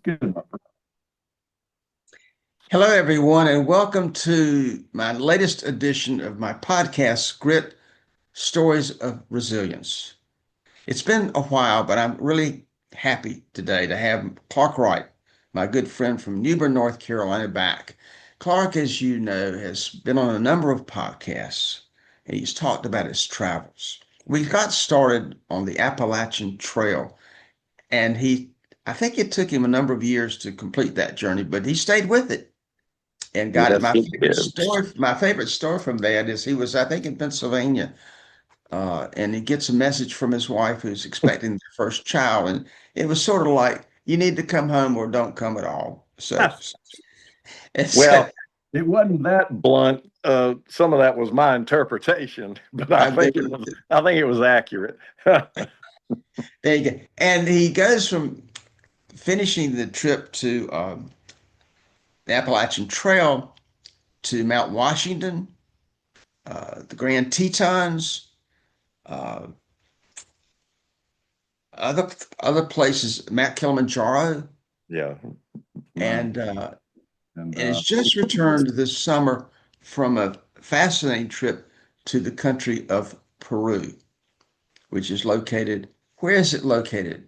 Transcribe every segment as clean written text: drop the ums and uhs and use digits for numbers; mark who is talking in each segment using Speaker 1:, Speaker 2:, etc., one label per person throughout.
Speaker 1: Good, my friend.
Speaker 2: Hello, everyone, and welcome to my latest edition of my podcast, Grit Stories of Resilience. It's been a while, but I'm really happy today to have Clark Wright, my good friend from New Bern, North Carolina, back. Clark, as you know, has been on a number of podcasts, and he's talked about his travels. We got started on the Appalachian Trail, and I think it took him a number of years to complete that journey, but he stayed with it and got it.
Speaker 1: Yes, it is.
Speaker 2: My favorite story from that is he was, I think, in Pennsylvania, and he gets a message from his wife who's expecting their first child, and it was sort of like, "You need to come home or don't come at all." So, it's,
Speaker 1: Well, it wasn't that blunt. Some of that was my interpretation, but I
Speaker 2: I
Speaker 1: think
Speaker 2: think
Speaker 1: it was. I think it was accurate.
Speaker 2: there you go. And he goes from finishing the trip to the Appalachian Trail to Mount Washington, the Grand Tetons. Uh, other other places, Mount Kilimanjaro,
Speaker 1: Yeah, right.
Speaker 2: and
Speaker 1: And
Speaker 2: has just returned this summer from a fascinating trip to the country of Peru, which is located. Where is it located,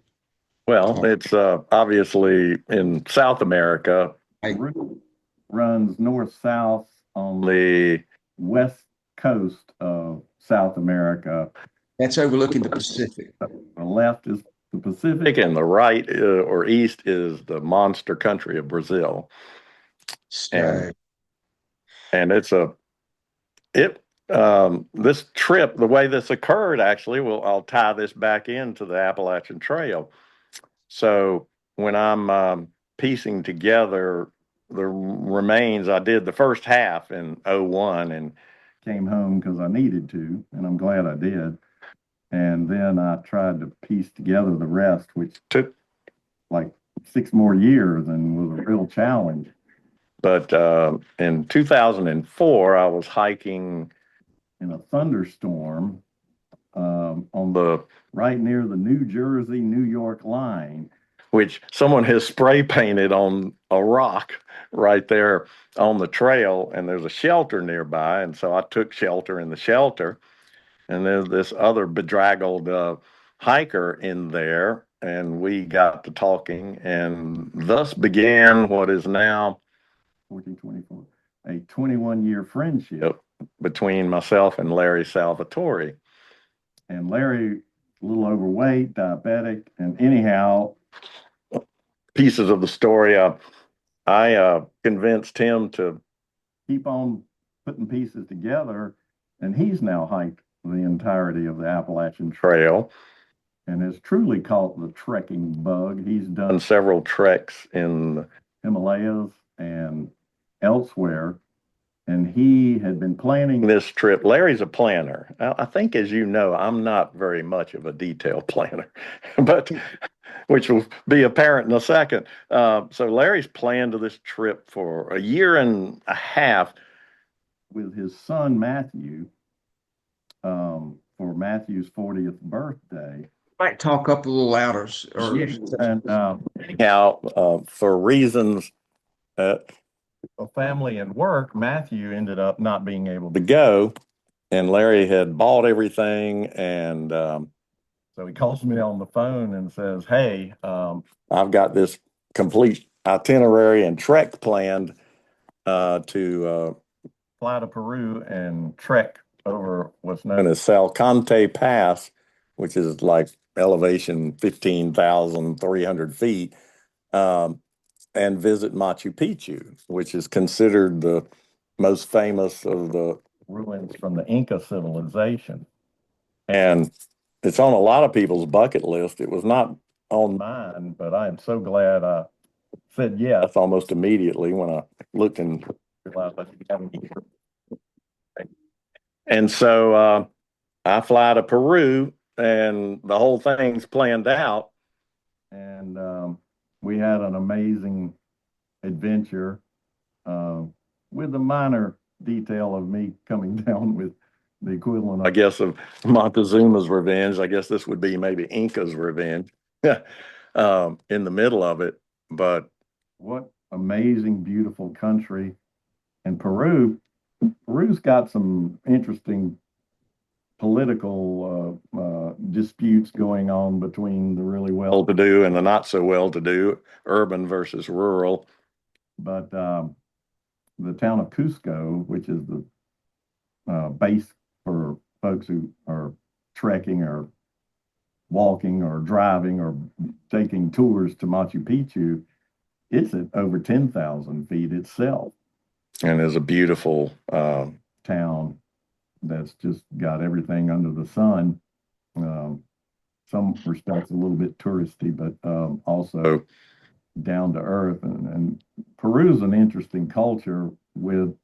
Speaker 1: well,
Speaker 2: Clark?
Speaker 1: it's obviously in South America.
Speaker 2: Like,
Speaker 1: Peru runs north-south on the west coast of South America.
Speaker 2: that's overlooking the Pacific.
Speaker 1: The left is the Pacific, and the right or east is the monster country of Brazil. And
Speaker 2: So,
Speaker 1: and it's a it this trip, the way this occurred, actually, well, I'll tie this back into the Appalachian Trail. So when I'm piecing together the remains, I did the first half in '01 and came home because I needed to, and I'm glad I did. And then I tried to piece together the rest, which took like 6 more years and was a real challenge. But in 2004, I was hiking in a thunderstorm on the right near the New Jersey New York line, which someone has spray painted on a rock right there on the trail, and there's a shelter nearby, and so I took shelter in the shelter, and there's this other bedraggled hiker in there, and we got to talking, and thus began what is now 1424, a 21-year friendship between myself and Larry Salvatore. And Larry, a little overweight, diabetic, and anyhow, pieces of the story, I convinced him to keep on putting pieces together, and he's now hiked the entirety of the Appalachian Trail and has truly caught the trekking bug. He's done several treks in the Himalayas and elsewhere, and he had been planning this trip. Larry's a planner. I think, as you know, I'm not very much of a detail planner, but which will be apparent in a second. So Larry's planned this trip for a year and a half with his son Matthew for Matthew's 40th birthday.
Speaker 2: might talk up a little louder, or
Speaker 1: Yeah. And anyhow, for reasons of family and work, Matthew ended up not being able to go, and Larry had bought everything, and so he calls me on the phone and says, "Hey, I've got this complete itinerary and trek planned to fly to Peru and trek over what's known as Salcante Pass, which is like elevation 15,300 feet, um, and visit Machu Picchu, which is considered the most famous of the ruins from the Inca civilization. And it's on a lot of people's bucket list. It was not on mine, but I am so glad I said yes almost immediately when I looked and realized I didn't have any. And so I fly to Peru, and the whole thing's planned out. And we had an amazing adventure with the minor detail of me coming down with the equivalent, I guess, of Montezuma's revenge. I guess this would be maybe Inca's revenge in the middle of it. but what amazing, beautiful country. And Peru's got some interesting political disputes going on between the really well-to-do and the not so well-to-do, urban versus rural. But the town of Cusco, which is the base for folks who are trekking or walking or driving or taking tours to Machu Picchu, it's at over 10,000 feet itself and is a beautiful town that's just got everything under the sun. Um, some respects a little bit touristy, but also down to earth. And Peru's an interesting culture with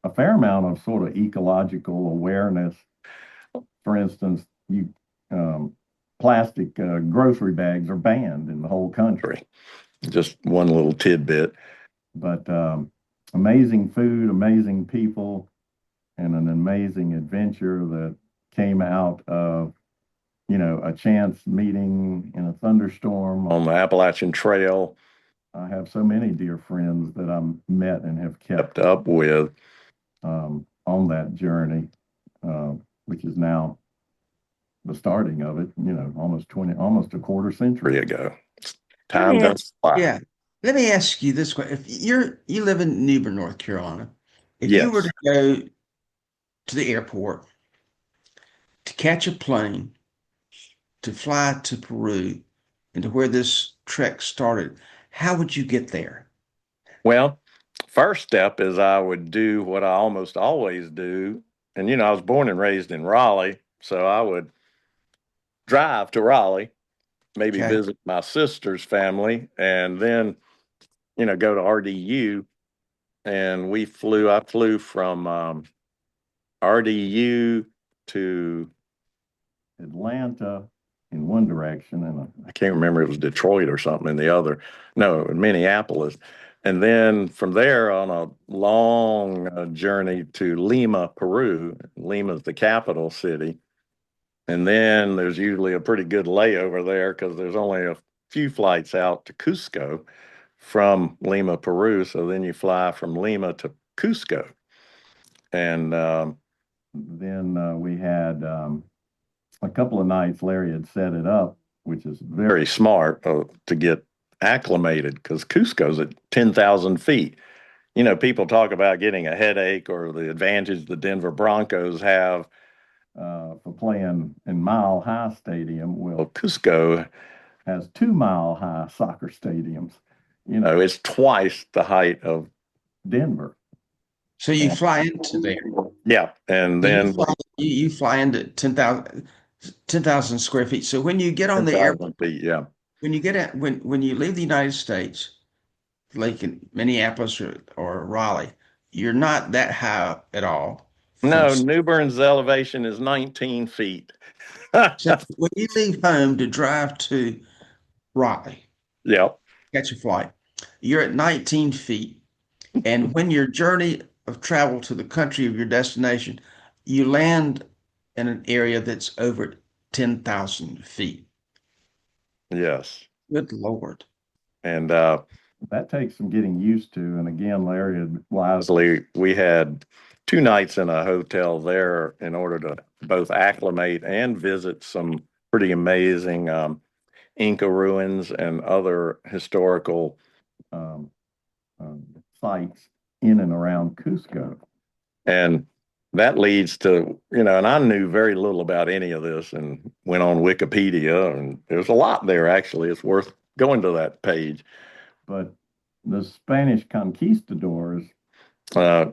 Speaker 1: a fair amount of sort of ecological awareness. For instance, you plastic grocery bags are banned in the whole country. Just one little tidbit, but amazing food, amazing people, and an amazing adventure that came out of a chance meeting in a thunderstorm on the Appalachian Trail. I have so many dear friends that I've met and have kept up with on that journey, which is now the starting of it, almost a quarter century ago. Time does fly.
Speaker 2: Yeah. Let me ask you this question. If you live in New Bern, North Carolina, if you were
Speaker 1: Yes.
Speaker 2: to go to the airport to catch a plane to fly to Peru and to where this trek started, how would you get there?
Speaker 1: Well, first step is I would do what I almost always do. And, I was born and raised in Raleigh, so I would drive to Raleigh, maybe
Speaker 2: Okay.
Speaker 1: visit my sister's family, and then, go to RDU. And I flew from RDU to Atlanta in one direction, and I can't remember, it was Detroit or something in the other. No, in Minneapolis. And then from there on a long journey to Lima, Peru. Lima is the capital city. And then there's usually a pretty good layover there because there's only a few flights out to Cusco from Lima, Peru. So then you fly from Lima to Cusco. And then we had a couple of nights Larry had set it up, which is very smart to get acclimated because Cusco's at 10,000 feet. People talk about getting a headache or the advantage the Denver Broncos have for playing in Mile High Stadium. Well, Cusco has 2 Mile High soccer stadiums. It's twice the height of Denver.
Speaker 2: So you fly into there.
Speaker 1: Yeah, and
Speaker 2: So
Speaker 1: then
Speaker 2: you fly into 10,000 square feet. So when you get on the airplane,
Speaker 1: 10,000 feet. Yeah.
Speaker 2: when you get at when you leave the United States, like in Minneapolis or Raleigh, you're not that high at all from.
Speaker 1: No, New Bern's elevation is 19 feet.
Speaker 2: So when you leave home to drive to Raleigh,
Speaker 1: Yep.
Speaker 2: catch a flight, you're at 19 feet. And when your journey of travel to the country of your destination, you land in an area that's over 10,000 feet.
Speaker 1: Yes.
Speaker 2: Good Lord.
Speaker 1: And that takes some getting used to. And again, Larry had wisely, we had 2 nights in a hotel there in order to both acclimate and visit some pretty amazing Inca ruins and other historical um, sites in and around Cusco. And that leads to, and I knew very little about any of this and went on Wikipedia, and there's a lot there actually. It's worth going to that page. But the Spanish conquistadors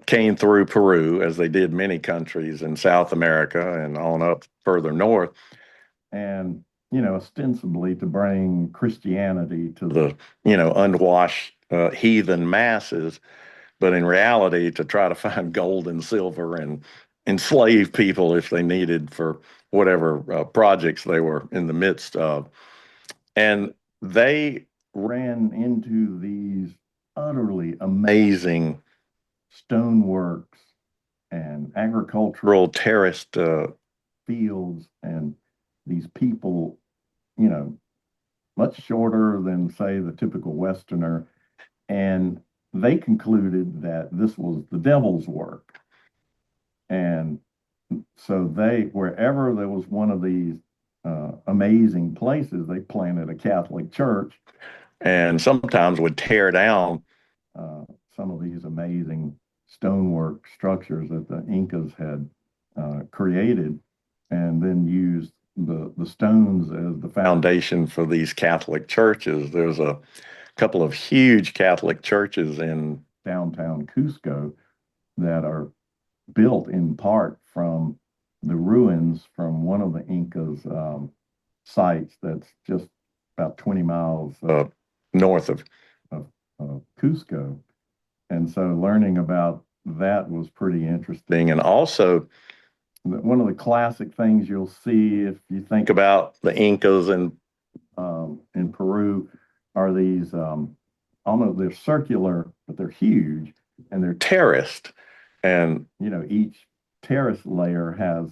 Speaker 1: came through Peru, as they did many countries in South America and on up further north, and ostensibly to bring Christianity to the unwashed heathen masses, but in reality to try to find gold and silver and enslave people if they needed for whatever projects they were in the midst of. And they ran into these utterly amazing stoneworks and agricultural terraced fields and these people, you know, much shorter than, say, the typical Westerner. And they concluded that this was the devil's work. And so wherever there was one of these amazing places, they planted a Catholic church and sometimes would tear down uh, some of these amazing stonework structures that the Incas had created, and then used the stones as the foundation for these Catholic churches. There's a couple of huge Catholic churches in downtown Cusco that are built in part from the ruins from one of the Incas' sites that's just about 20 miles north of, of Cusco. And so learning about that was pretty interesting. And also, one of the classic things you'll see if you think about the Incas in Peru are these almost they're circular, but they're huge and they're terraced. And each terrace layer has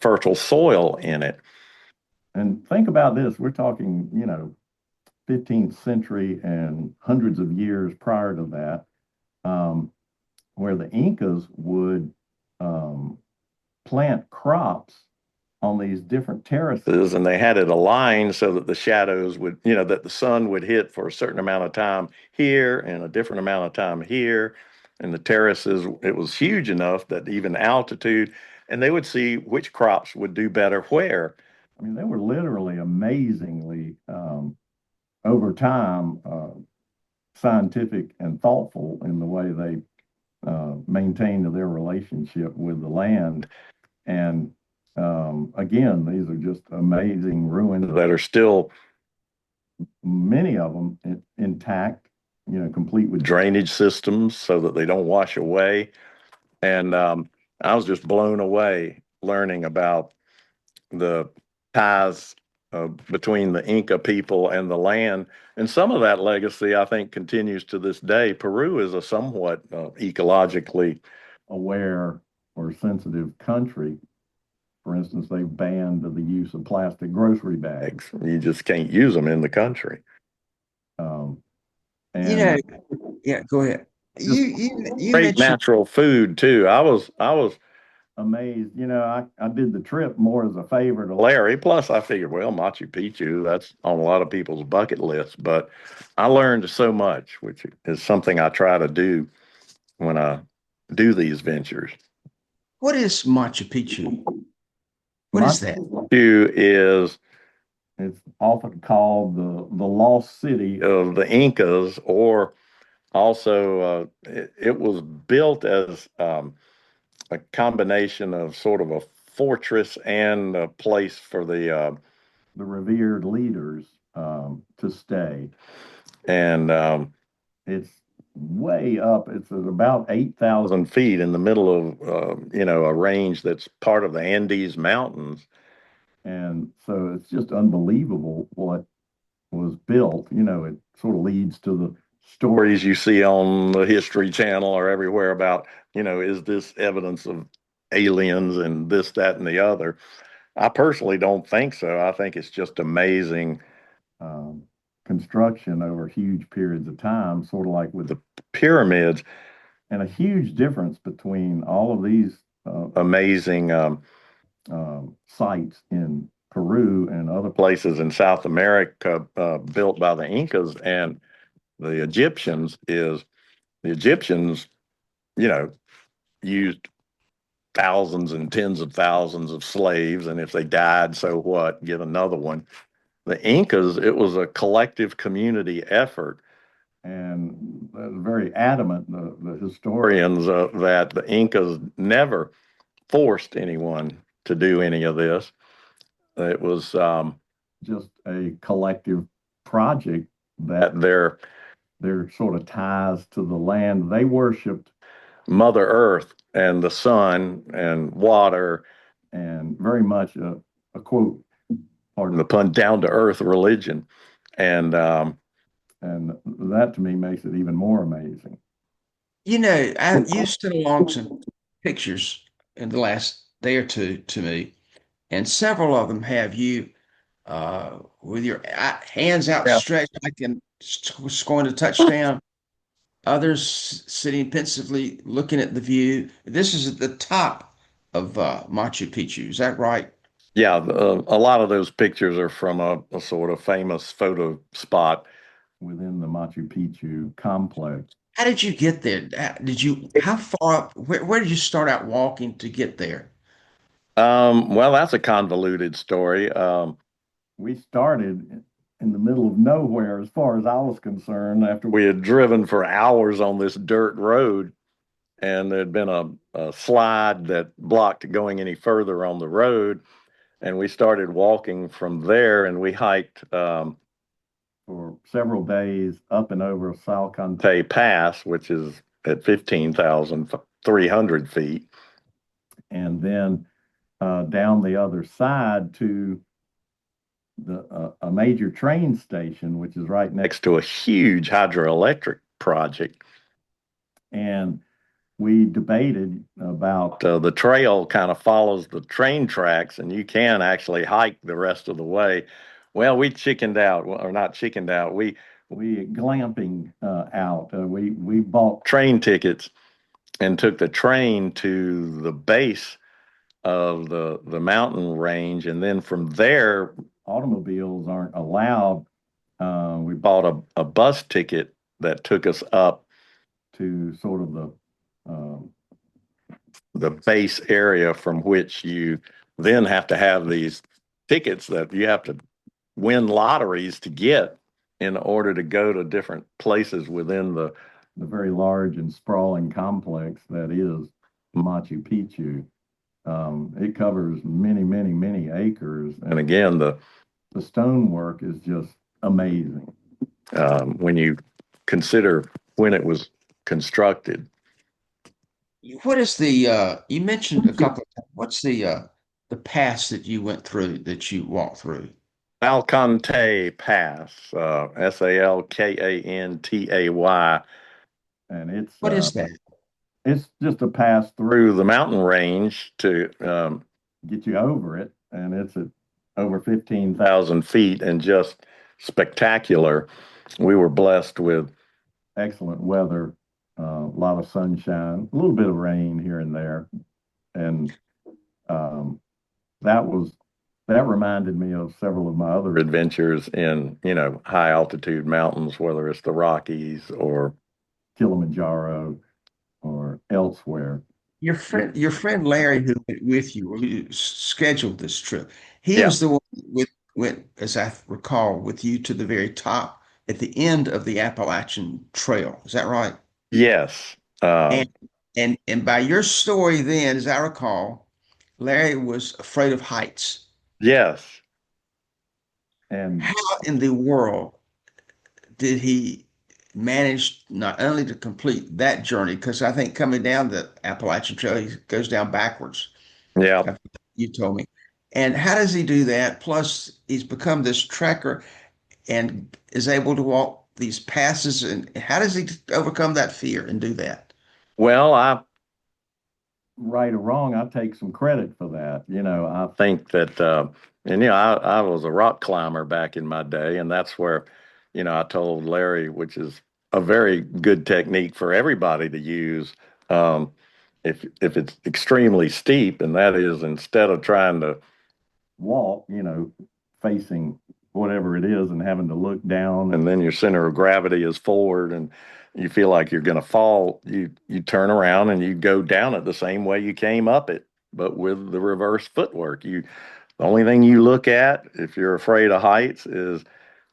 Speaker 1: fertile soil in it. And think about this: we're talking 15th century and hundreds of years prior to that, where the Incas would um, plant crops on these different terraces, and they had it aligned so that the shadows would, that the sun would hit for a certain amount of time here and a different amount of time here. And the terraces, it was huge enough that even altitude, and they would see which crops would do better where. I mean, they were literally amazingly, over time, scientific and thoughtful in the way they maintained their relationship with the land. And again, these are just amazing ruins that are still, many of them, intact, complete with drainage systems so that they don't wash away. And I was just blown away learning about the ties between the Inca people and the land. And some of that legacy, I think, continues to this day. Peru is a somewhat ecologically aware or sensitive country. For instance, they've banned the use of plastic grocery bags. You just can't use them in the country. Um,
Speaker 2: You
Speaker 1: and
Speaker 2: know, yeah, go ahead.
Speaker 1: just
Speaker 2: You
Speaker 1: great
Speaker 2: mentioned
Speaker 1: natural food too. I was amazed. I did the trip more as a favor to Larry. Plus, I figured, well, Machu Picchu, that's on a lot of people's bucket list. But I learned so much, which is something I try to do when I do these ventures.
Speaker 2: what is Machu Picchu? What is
Speaker 1: Machu
Speaker 2: that?
Speaker 1: Picchu is it's often called the lost city of the Incas, or also it was built as a combination of sort of a fortress and a place for the revered leaders to stay. And it's way up. It's at about 8,000 feet in the middle of a range that's part of the Andes Mountains. And so it's just unbelievable what was built. It sort of leads to the stories you see on the History Channel or everywhere about, is this evidence of aliens and this, that, and the other. I personally don't think so. I think it's just amazing um, construction over huge periods of time, sort of like with the pyramids, and a huge difference between all of these amazing sites in Peru and other places in South America built by the Incas and the Egyptians is the Egyptians, you know, used thousands and tens of thousands of slaves, and if they died, so what? Get another one. The Incas, it was a collective community effort, and very adamant, the historians, that the Incas never forced anyone to do any of this. It was just a collective project that their sort of ties to the land. They worshipped Mother Earth and the sun and water, and very much a quote, pardon the pun, down to earth religion. And and that to me makes it even more amazing.
Speaker 2: You sent along some pictures in the last day or two to me, and several of them have you with your hands
Speaker 1: Yeah.
Speaker 2: outstretched, like scoring a touchdown. Others sitting pensively looking at the view. This is at the top of Machu Picchu. Is that right?
Speaker 1: Yeah, a lot of those pictures are from a sort of famous photo spot within the Machu Picchu complex.
Speaker 2: How did you get there? How far up, where did you start out walking to get there?
Speaker 1: Well, that's a convoluted story. We started in the middle of nowhere, as far as I was concerned, after we had driven for hours on this dirt road, and there'd been a slide that blocked going any further on the road. And we started walking from there, and we hiked for several days up and over Salcante Pass, which is at 15,300 feet, and then down the other side to a major train station, which is right next to a huge hydroelectric project. And we debated about the trail kind of follows the train tracks, and you can actually hike the rest of the way. Well, we chickened out, or not chickened out. We glamping out. We bought train tickets and took the train to the base of the mountain range, and then from there, automobiles aren't allowed. We bought a bus ticket that took us up to sort of the base area from which you then have to have these tickets that you have to win lotteries to get in order to go to different places within the very large and sprawling complex that is Machu Picchu. It covers many, many, many acres. And again, the stonework is just amazing when you consider when it was constructed.
Speaker 2: What is you mentioned a couple of times, what's the pass that you went through that you walked through?
Speaker 1: Salcantay Pass, Salkantay, and
Speaker 2: What is that?
Speaker 1: it's just a pass through the mountain range to get you over it, and it's at over 15,000 feet and just spectacular. We were blessed with excellent weather, a lot of sunshine, a little bit of rain here and there, and um, that was that reminded me of several of my other adventures in high altitude mountains, whether it's the Rockies or Kilimanjaro or elsewhere.
Speaker 2: Your friend Larry, who went with you, or who scheduled this trip, he
Speaker 1: Yeah.
Speaker 2: was the one with went, as I recall, with you to the very top at the end of the Appalachian Trail. Is that right?
Speaker 1: Yes.
Speaker 2: And and by your story then, as I recall, Larry was afraid of heights.
Speaker 1: Yes. And
Speaker 2: How in the world did he manage not only to complete that journey, because I think coming down the Appalachian Trail, he goes down backwards.
Speaker 1: yeah.
Speaker 2: You told me. And how does he do that? Plus, he's become this trekker and is able to walk these passes. And how does he overcome that fear and do that?
Speaker 1: Well, right or wrong, I take some credit for that. I think that, and I was a rock climber back in my day, and that's where, I told Larry, which is a very good technique for everybody to use, um, if it's extremely steep, and that is instead of trying to walk, facing whatever it is and having to look down, and then your center of gravity is forward, and you feel like you're going to fall, you turn around and you go down it the same way you came up it, but with the reverse footwork. The only thing you look at if you're afraid of heights is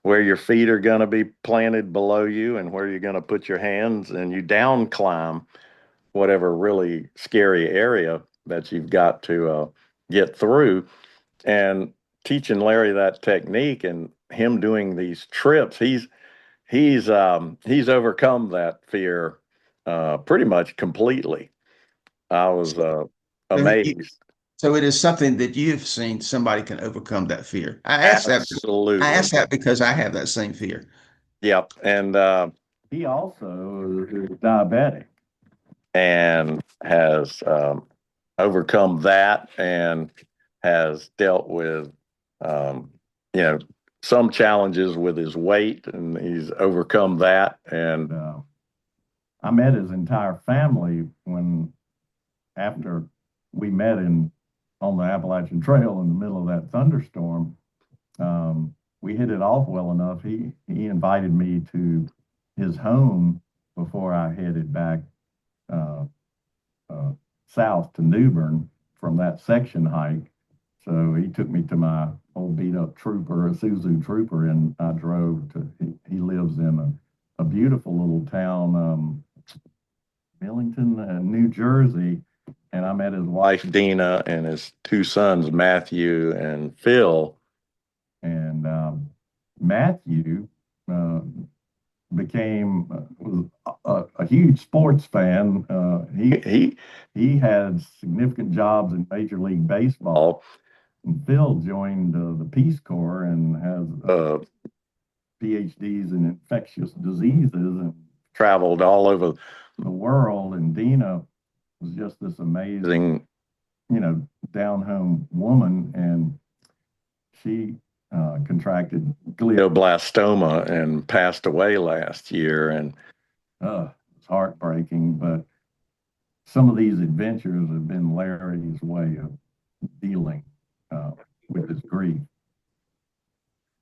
Speaker 1: where your feet are going to be planted below you and where you're going to put your hands, and you down climb whatever really scary area that you've got to get through. And teaching Larry that technique and him doing these trips, he's overcome that fear pretty much completely. I was
Speaker 2: So,
Speaker 1: amazed.
Speaker 2: so it is something that you've seen somebody can overcome that fear. I
Speaker 1: Absolutely.
Speaker 2: asked that because I have that same fear.
Speaker 1: Yep. And he also is diabetic and has overcome that and has dealt with you know, some challenges with his weight, and he's overcome that. And I met his entire family when after we met in on the Appalachian Trail in the middle of that thunderstorm. We hit it off well enough. He invited me to his home before I headed back uh, uh, south to New Bern from that section hike. So he took me to my old beat up trooper, a Suzu trooper, and I drove to. He lives in a beautiful little town, Millington, New Jersey, and I met his wife Dina and his two sons Matthew and Phil. And Matthew uh, became was a huge sports fan. He had significant jobs in Major League Baseball. And Phil joined the Peace Corps and has PhDs in infectious diseases and traveled all over the world. And Dina was just this amazing, down home woman, and she contracted glioblastoma and passed away last year. And it's heartbreaking, but some of these adventures have been Larry's way of dealing with his grief.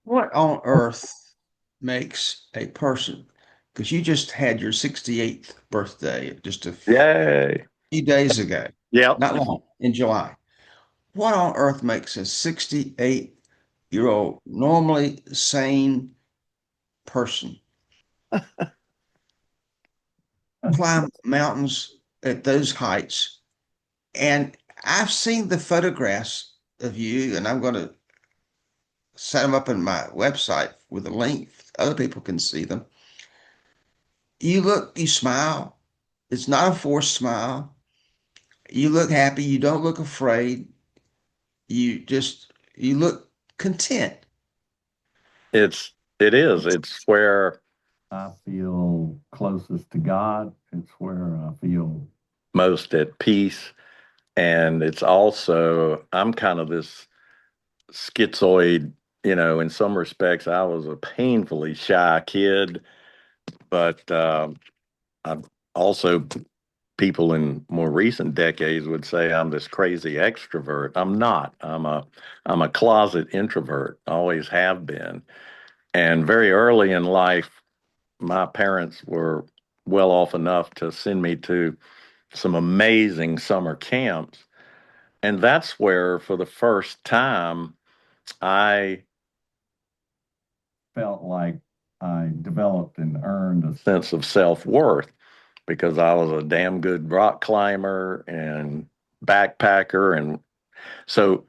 Speaker 2: What on earth makes a person, because you just had your 68th birthday just a
Speaker 1: Yay.
Speaker 2: few days ago,
Speaker 1: Yep.
Speaker 2: not long, in July. What on earth makes a 68-year-old normally sane person climb mountains at those heights? And I've seen the photographs of you, and I'm going to set them up in my website with a link. Other people can see them. You smile. It's not a forced smile. You look happy. You don't look afraid. You look content.
Speaker 1: It's where I feel closest to God. It's where I feel most at peace. And it's also, I'm kind of this schizoid, in some respects. I was a painfully shy kid, but I've also, people in more recent decades would say I'm this crazy extrovert. I'm not. I'm a closet introvert, always have been. And very early in life, my parents were well off enough to send me to some amazing summer camps. And that's where, for the first time, I felt like I developed and earned a sense of self worth because I was a damn good rock climber and backpacker. And so,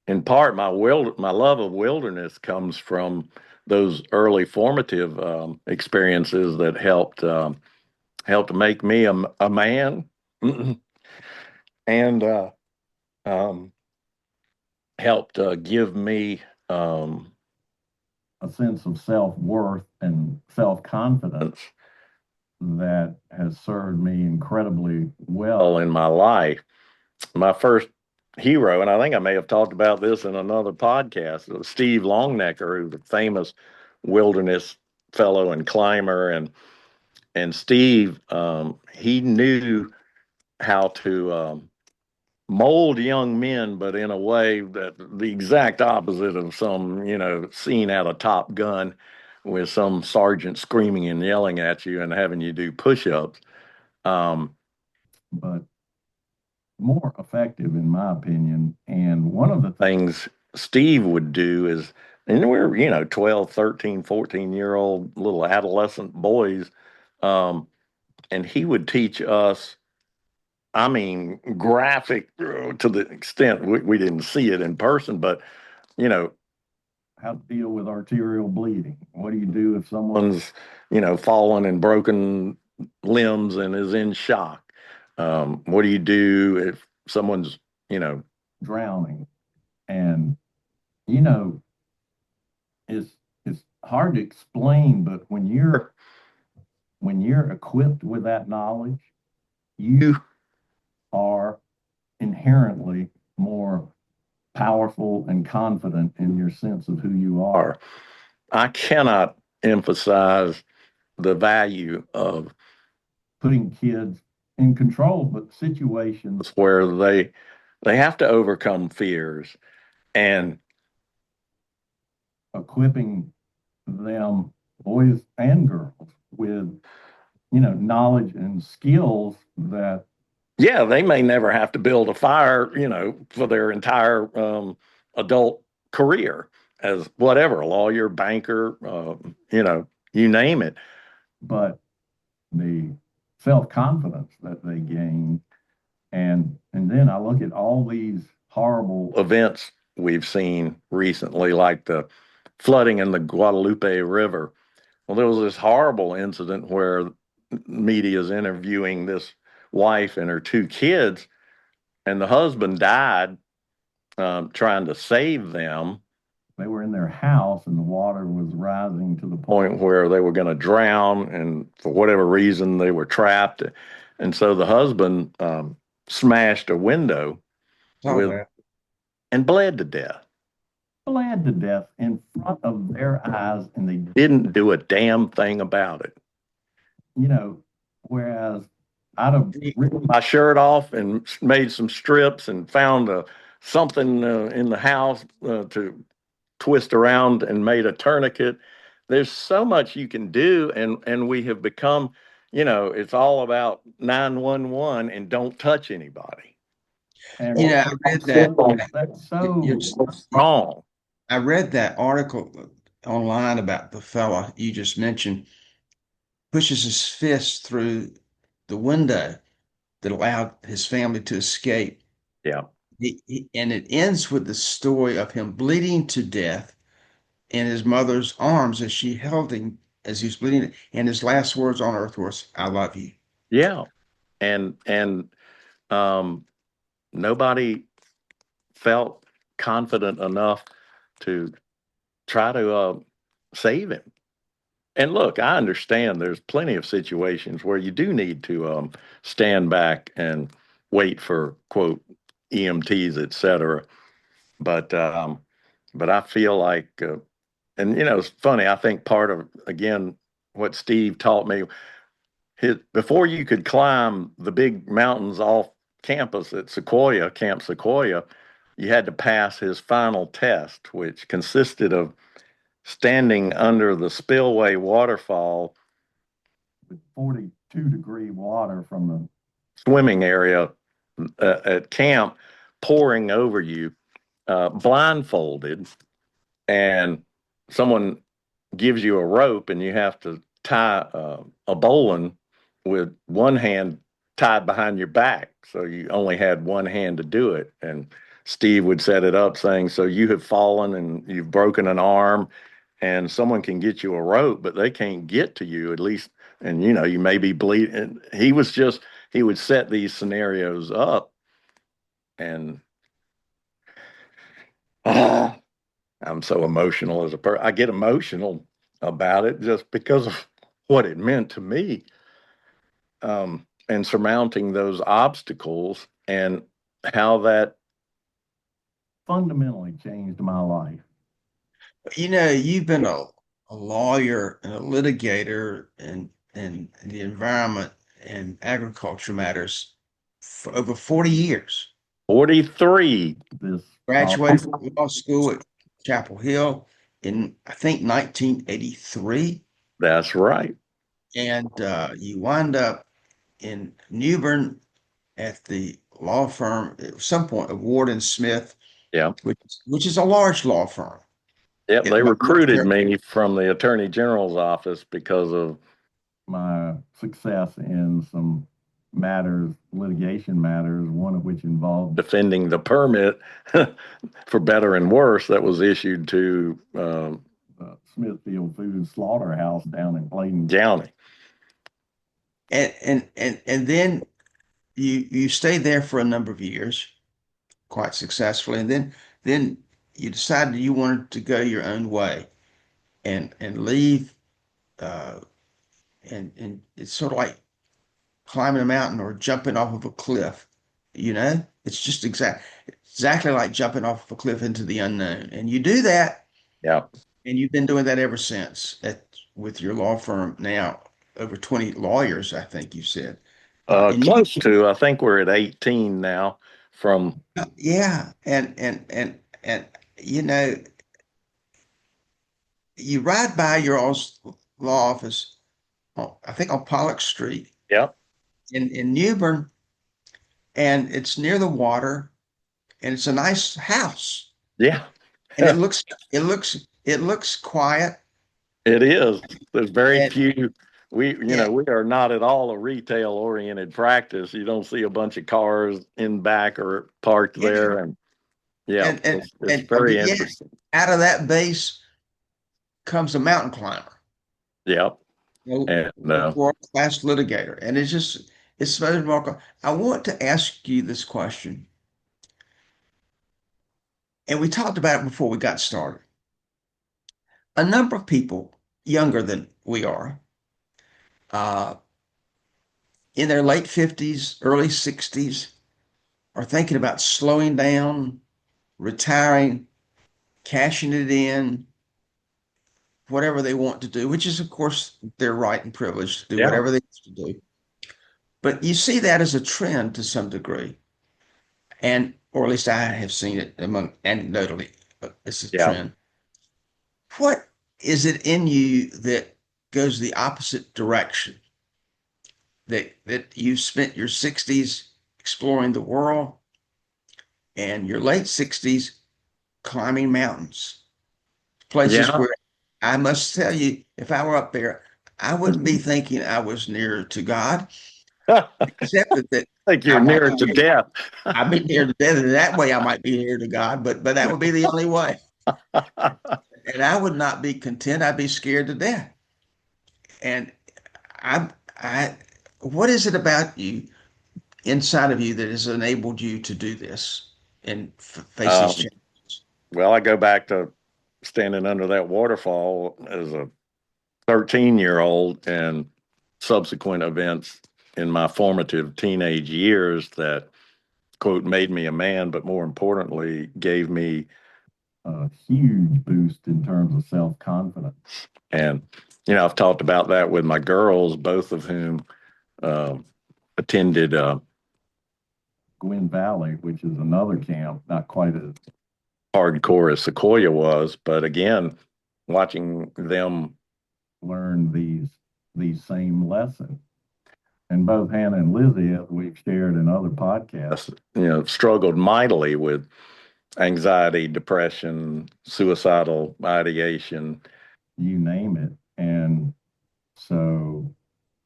Speaker 1: in part, my love of wilderness comes from those early formative experiences that helped make me a man and um, helped give me um, a sense of self worth and self confidence that has served me incredibly well in my life. My first hero, and I think I may have talked about this in another podcast, was Steve Longnecker, who's a famous wilderness fellow and climber. And Steve, he knew how to mold young men, but in a way that the exact opposite of some, scene out of Top Gun with some sergeant screaming and yelling at you and having you do push-ups. But more effective, in my opinion. And one of the things Steve would do is, and we're, 12, 13, 14-year-old little adolescent boys. And he would teach us, I mean, graphic to the extent we didn't see it in person, but you know, how to deal with arterial bleeding. What do you do if someone's, fallen and broken limbs and is in shock? What do you do if someone's, drowning? And, you know, it's it's hard to explain, but when you're equipped with that knowledge, you are inherently more powerful and confident in your sense of who you are. I cannot emphasize the value of putting kids in control, but situations where they have to overcome fears and equipping them, boys and girls, with knowledge and skills that yeah, they may never have to build a fire, for their entire adult career as whatever, lawyer, banker, you name it. But the self-confidence that they gain, and then I look at all these horrible events we've seen recently, like the flooding in the Guadalupe River. Well, there was this horrible incident where media is interviewing this wife and her two kids, and the husband died trying to save them. They were in their house, and the water was rising to the point where they were going to drown, and for whatever reason, they were trapped. And so the husband smashed a window
Speaker 2: Saw
Speaker 1: with
Speaker 2: that.
Speaker 1: and bled to death. Bled to death in front of their eyes, and they didn't do a damn thing about it. Whereas I'd have ripped my shirt off and made some strips and found something in the house to twist around and made a tourniquet. There's so much you can do, and we have become, it's all about 911 and don't touch anybody. And
Speaker 2: I read that.
Speaker 1: that's
Speaker 2: You're,
Speaker 1: so wrong.
Speaker 2: I read that article online about the fella you just mentioned pushes his fist through the window that allowed his family to escape.
Speaker 1: Yeah.
Speaker 2: And it ends with the story of him bleeding to death in his mother's arms as she held him as he was bleeding. And his last words on earth was, "I love you."
Speaker 1: Yeah. And um, nobody felt confident enough to try to save him. And look, I understand there's plenty of situations where you do need to stand back and wait for quote EMTs, et cetera. But I feel like, and it's funny. I think part of again what Steve taught me, before you could climb the big mountains off campus at Camp Sequoia, you had to pass his final test, which consisted of standing under the spillway waterfall with 42-degree water from the swimming area at camp pouring over you, blindfolded, and someone gives you a rope and you have to tie a bowline with one hand tied behind your back. So you only had one hand to do it. And Steve would set it up saying, so you have fallen and you've broken an arm and someone can get you a rope, but they can't get to you at least. And, you may be bleeding. He would set these scenarios up and, ah, I'm so emotional as a person. I get emotional about it just because of what it meant to me, and surmounting those obstacles and how that fundamentally changed my life.
Speaker 2: You've been a lawyer and a litigator in the environment and agriculture matters for over 40 years.
Speaker 1: 43. This
Speaker 2: Graduated from law school at Chapel Hill in, I think, 1983.
Speaker 1: That's right.
Speaker 2: And you wind up in New Bern at the law firm at some point of Ward and Smith,
Speaker 1: Yeah.
Speaker 2: which is a large law firm.
Speaker 1: Yep. They recruited me from the Attorney General's office because of my success in some litigation matters, one of which involved defending the permit for better and worse that was issued to Smithfield Food Slaughterhouse down in Bladen County.
Speaker 2: And then you stayed there for a number of years, quite successfully, and then you decided you wanted to go your own way and leave, uh, and it's sort of like climbing a mountain or jumping off of a cliff. It's just exact. exactly like jumping off a cliff into the unknown. And you do that,
Speaker 1: Yeah.
Speaker 2: and you've been doing that ever since with your law firm now, over 20 lawyers, I think you said. And you,
Speaker 1: Close to, I think we're at 18 now from,
Speaker 2: yeah, and you know, you ride by your law office, I think on Pollock Street
Speaker 1: yeah,
Speaker 2: in Newbern, and it's near the water, and it's a nice house,
Speaker 1: yeah,
Speaker 2: and it looks quiet,
Speaker 1: it is. There's very
Speaker 2: and
Speaker 1: few.
Speaker 2: yeah,
Speaker 1: We are not at all a retail oriented practice. You don't see a bunch of cars in back or parked
Speaker 2: yeah,
Speaker 1: there. And yeah,
Speaker 2: and and
Speaker 1: it's
Speaker 2: and
Speaker 1: very
Speaker 2: yeah,
Speaker 1: interesting.
Speaker 2: out of that base comes a mountain climber,
Speaker 1: Yeah.
Speaker 2: you
Speaker 1: And
Speaker 2: world-class litigator, and it's so remarkable. I want to ask you this question, and we talked about it before we got started. A number of people younger than we are, uh, in their late 50s, early 60s, are thinking about slowing down, retiring, cashing it in, whatever they want to do, which is, of course, their right and privilege to do
Speaker 1: yeah.
Speaker 2: whatever they want to do. But you see that as a trend to some degree, and or at least I have seen it among anecdotally, it's a
Speaker 1: Yeah.
Speaker 2: trend. What is it in you that goes the opposite direction? That you spent your 60s exploring the world and your late 60s climbing mountains, places
Speaker 1: Yeah.
Speaker 2: where I must tell you, if I were up there, I wouldn't be thinking I was nearer to God,
Speaker 1: I
Speaker 2: except that
Speaker 1: think
Speaker 2: I
Speaker 1: you're
Speaker 2: might
Speaker 1: nearer
Speaker 2: be
Speaker 1: to
Speaker 2: near,
Speaker 1: death.
Speaker 2: I'd be near to death. And that way I might be near to God, but that would be the only way. And I would not be content. I'd be scared to death. And I, what is it about you, inside of you, that has enabled you to do this and face these
Speaker 1: um,
Speaker 2: challenges?
Speaker 1: well, I go back to standing under that waterfall as a 13-year-old and subsequent events in my formative teenage years that, quote, made me a man, but more importantly, gave me a huge boost in terms of self confidence. And, I've talked about that with my girls, both of whom uh, attended Gwynn Valley, which is another camp, not quite as hardcore as Sequoia was, but again, watching them learn these same lessons. And both Hannah and Lizzie, as we've shared in other podcasts, struggled mightily with anxiety, depression, suicidal ideation, you name it. And so,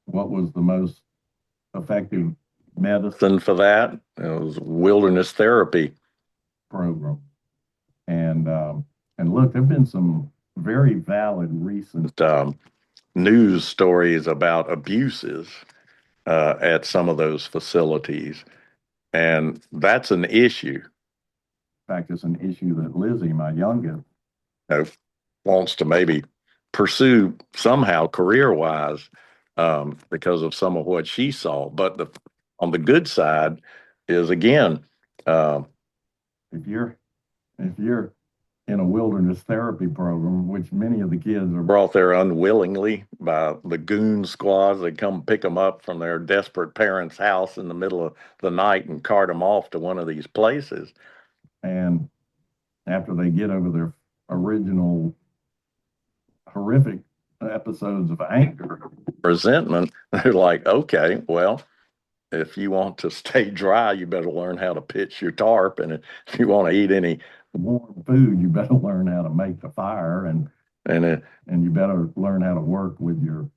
Speaker 1: what was the most effective medicine for that? It was wilderness therapy program. And look, there've been some very valid recent news stories about abuses at some of those facilities, and that's an issue. In fact, it's an issue that Lizzie, my youngest, know, wants to maybe pursue somehow career wise because of some of what she saw. But on the good side is again, uh, if you're if you're in a wilderness therapy program, which many of the kids are brought there unwillingly by the goon squads that come pick them up from their desperate parents' house in the middle of the night and cart them off to one of these places. And after they get over their original horrific episodes of anger, resentment, they're like, okay, well, if you want to stay dry, you better learn how to pitch your tarp. And if you want to eat any warm food, you better learn how to make the fire, and you better learn how to work with your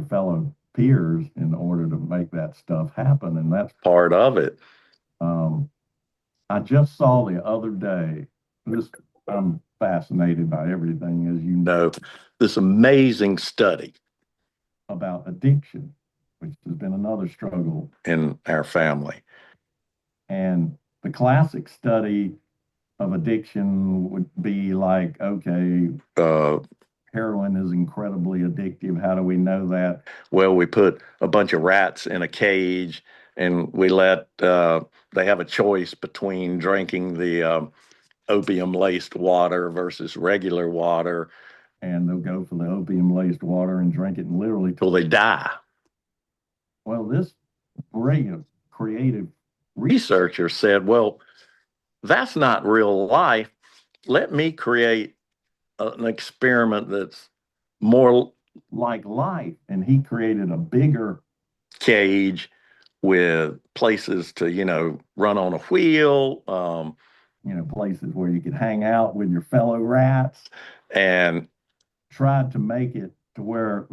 Speaker 1: fellow peers in order to make that stuff happen. And that's part of it. Um, I just saw the other day, this, I'm fascinated by everything, as you know, this amazing study about addiction, which has been another struggle in our family. And the classic study of addiction would be like, okay, heroin is incredibly addictive. How do we know that? Well, we put a bunch of rats in a cage. and we let they have a choice between drinking the opium laced water versus regular water, and they'll go for the opium laced water and drink it literally till they die. Well, this brilliant, creative researcher said, well, that's not real life. Let me create an experiment that's more like life. And he created a bigger cage with places to, run on a wheel, places where you could hang out with your fellow rats, and tried to make it to where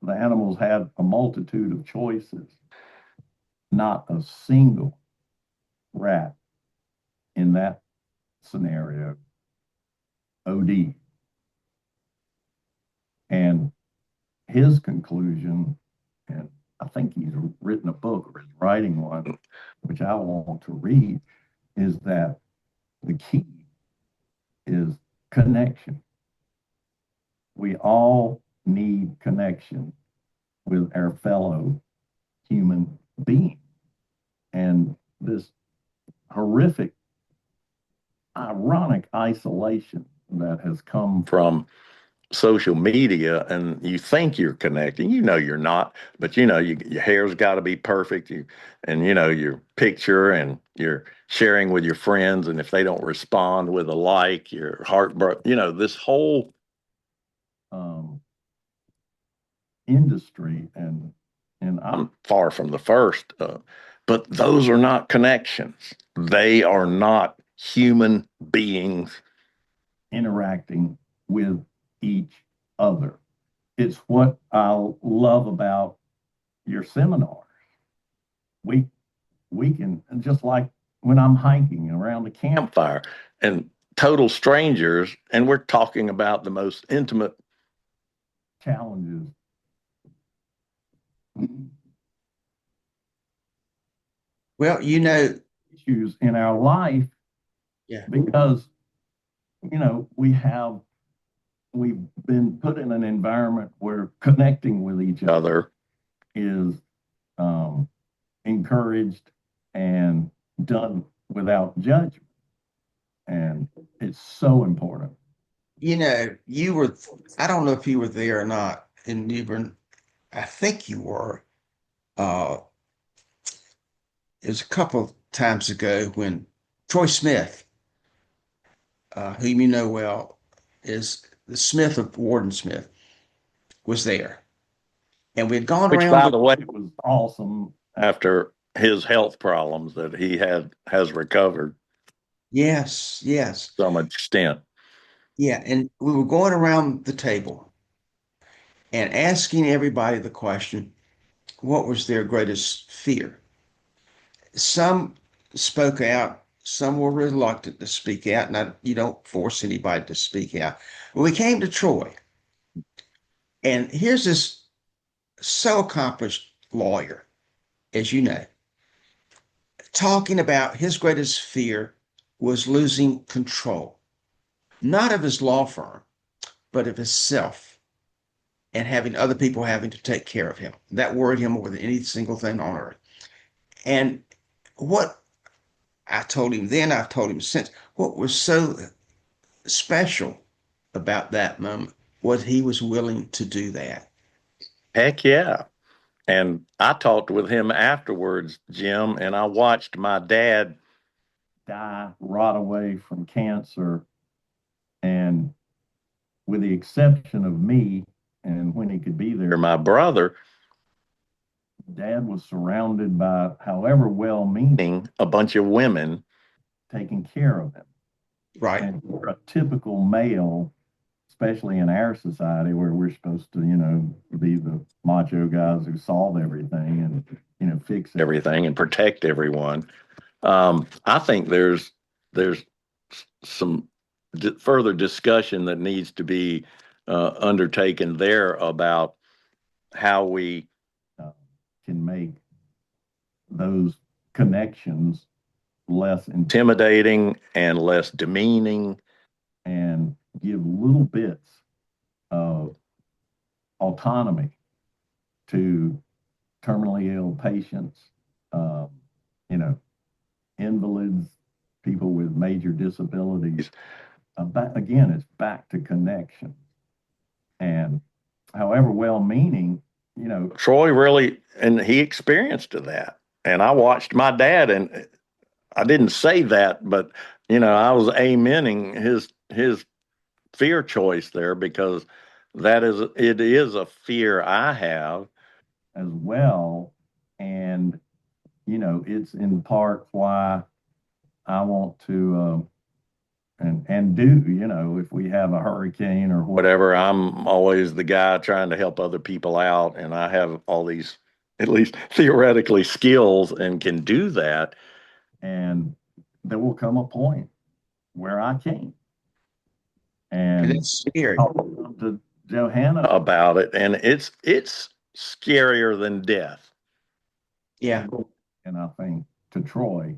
Speaker 1: the animals had a multitude of choices. Not a single rat in that scenario OD. And his conclusion, and I think he's written a book or is writing one, which I want to read, is that the key is connection. We all need connection with our fellow human beings. And this horrific, ironic isolation that has come from social media, and you think you're connecting, you're not, but your hair's got to be perfect, and your picture, and you're sharing with your friends, and if they don't respond with a like, your heart this whole industry, and I'm far from the first, but those are not connections. They are not human beings interacting with each other. It's what I love about your seminars. We we can, just like when I'm hiking around the campfire and total strangers, and we're talking about the most intimate challenges,
Speaker 2: Well,
Speaker 1: issues in our life,
Speaker 2: yeah.
Speaker 1: because we've been put in an environment where connecting with each other is encouraged and done without judgment. And it's so important.
Speaker 2: I don't know if you were there or not in New Bern. I think you were. Uh, it was a couple of times ago when Troy Smith, whom you know well, is the Smith of Warden Smith, was there. And we had gone
Speaker 1: Which,
Speaker 2: around
Speaker 1: by
Speaker 2: the,
Speaker 1: the way, was awesome after his health problems that he has recovered
Speaker 2: yes, yes.
Speaker 1: to some extent.
Speaker 2: Yeah. And we were going around the table and asking everybody the question, what was their greatest fear? Some spoke out, some were reluctant to speak out. And you don't force anybody to speak out. When we came to Troy, and here's this so accomplished lawyer, as you know, talking about his greatest fear was losing control, not of his law firm, but of himself and having other people having to take care of him. That worried him more than any single thing on earth. And what I told him then, I've told him since, what was so special about that moment was he was willing to do that.
Speaker 1: Heck yeah. And I talked with him afterwards, Jim, and I watched my dad die, rot away from cancer. And with the exception of me, and when he could be there, my brother, Dad was surrounded by, however well meaning, a bunch of women taking care of him.
Speaker 2: Right.
Speaker 1: And for a typical male, especially in our society where we're supposed to, be the macho guys who solve everything and, fix everything and protect everyone. I think there's some further discussion that needs to be undertaken there about how we can make those connections less intimidating and less demeaning, and give little bits of autonomy to terminally ill patients, invalids, people with major disabilities. Again, it's back to connection. And however well-meaning, Troy really, and he experienced that. And I watched my dad, and I didn't say that, but I was amening his fear choice there, because it is a fear I have as well. And it's in part why I want to and do, if we have a hurricane or whatever, I'm always the guy trying to help other people out, and I have all these, at least theoretically, skills and can do that. And there will come a point where I can't. And
Speaker 2: it's scary.
Speaker 1: I'll talk to Johanna about it, and it's scarier than death.
Speaker 2: Yeah.
Speaker 1: And I think to Troy